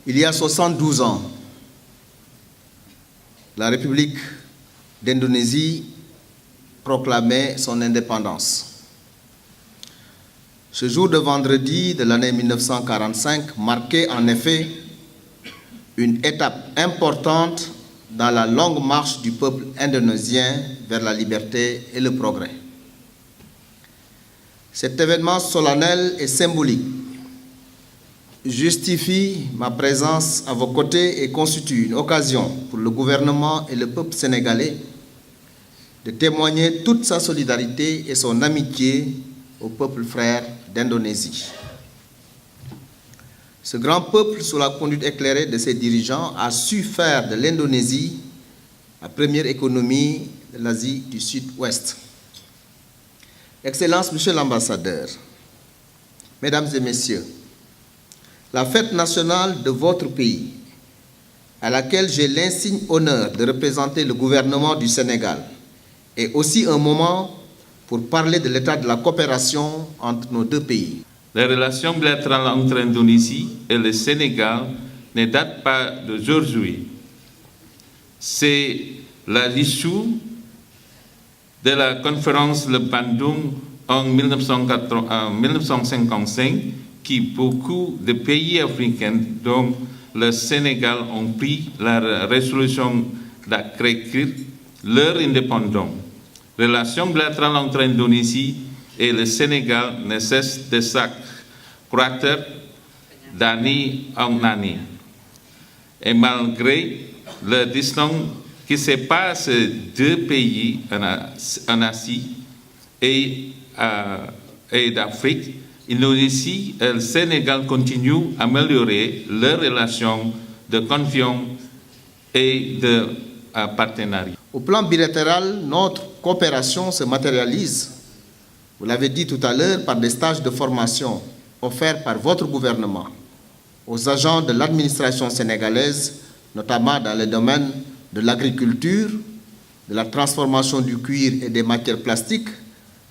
Il y a 72 ans, la République d'Indonésie proclamait son indépendance. Ce jour de vendredi de l'année 1945 marquait en effet une étape importante dans la longue marche du peuple indonésien vers la liberté et le progrès. Cet événement solennel et symbolique justifie ma présence à vos côtés et constitue une occasion pour le gouvernement et le peuple sénégalais de témoigner toute sa solidarité et son amitié au peuple frère d'Indonésie. Ce grand peuple, sous la conduite éclairée de ses dirigeants, a su faire de l'Indonésie la première économie de l'Asie du Sud-Ouest. Excellences, Monsieur l'ambassadeur, Mesdames et Messieurs, la fête nationale de votre pays, à laquelle j'ai l'insigne honneur de représenter le gouvernement du Sénégal, est aussi un moment pour parler de l'état de la coopération entre nos deux pays. Les relations bilatérales entre l'Indonésie et le Sénégal ne datent pas d'aujourd'hui. C'est l'issue de la conférence de Bandung en 1955 qui beaucoup de pays africains, dont le Sénégal, ont pris la résolution d'acquérir leur indépendance. Relations bilatérales entre l'Indonésie et le Sénégal ne cessent de s'accroître d'année en année. Et malgré la distance qui sépare ces deux pays en Asie et d'Afrique, l'Indonésie et le Sénégal continuent à améliorer leurs relations de confiance et de partenariat. Au plan bilatéral, notre coopération se matérialise, vous l'avez dit tout à l'heure, par des stages de formation offerts par votre gouvernement aux agents de l'administration sénégalaise, notamment dans les domaines de l'agriculture, de la transformation du cuir et des matières plastiques,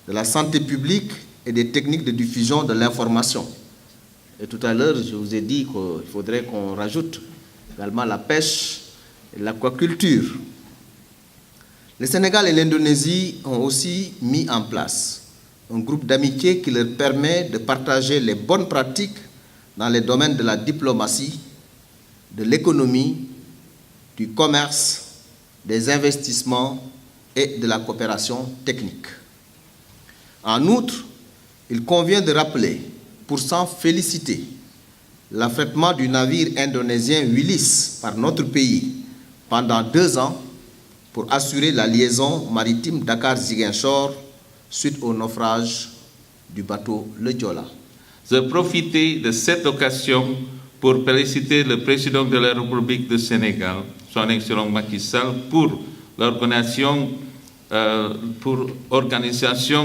de la santé publique et des techniques de diffusion de l'information. Et tout à l'heure, je vous ai dit qu'il faudrait qu'on rajoute également la pêche et l'aquaculture. Le Sénégal et l'Indonésie ont aussi mis en place un groupe d'amitié qui leur permet de partager les bonnes pratiques dans les domaines de la diplomatie, de l'économie, du commerce, des investissements et de la coopération technique. En outre, il convient de rappeler, pour s'en féliciter, l'affrètement du navire indonésien Wilis par notre pays pendant 2 ans pour assurer la liaison maritime Dakar-Ziguinchor suite au naufrage du bateau Le Joola. Je profite de cette occasion pour féliciter le président de la République du Sénégal, son Excellence Macky Sall, pour l'organisation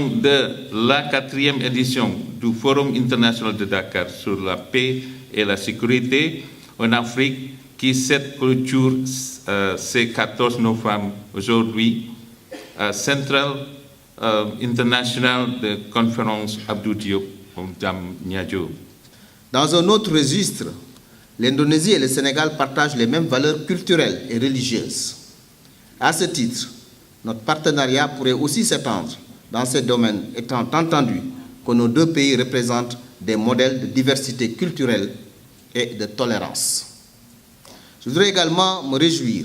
de la 4e édition du Forum international de Dakar sur la paix et la sécurité en Afrique, qui cette clôture ce 14 novembre aujourd'hui à Central International de Conférence Abdou Diop au Diamniadio. Dans un autre registre, l'Indonésie et le Sénégal partagent les mêmes valeurs culturelles et religieuses. À ce titre, notre partenariat pourrait aussi s'étendre dans ces domaines, étant entendu que nos deux pays représentent des modèles de diversité culturelle et de tolérance. Je voudrais également me réjouir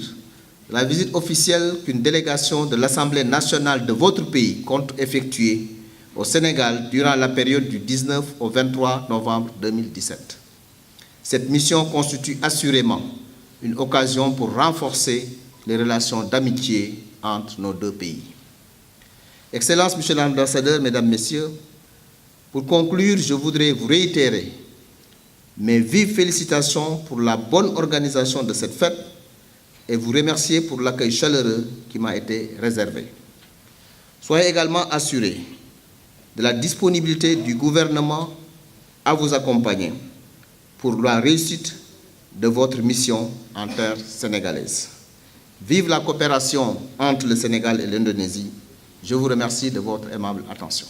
de la visite officielle qu'une délégation de l'Assemblée nationale de votre pays compte effectuer au Sénégal durant la période du 19 au 23 novembre 2017. Cette mission constitue assurément une occasion pour renforcer les relations d'amitié entre nos deux pays. Excellences, Monsieur l'ambassadeur, Mesdames, Messieurs, pour conclure, je voudrais vous réitérer mes vives félicitations pour la bonne organisation de cette fête et vous remercier pour l'accueil chaleureux qui m'a été réservé. Soyez également assurés de la disponibilité du gouvernement à vous accompagner pour la réussite de votre mission en terre sénégalaise. Vive la coopération entre le Sénégal et l'Indonésie. Je vous remercie de votre aimable attention.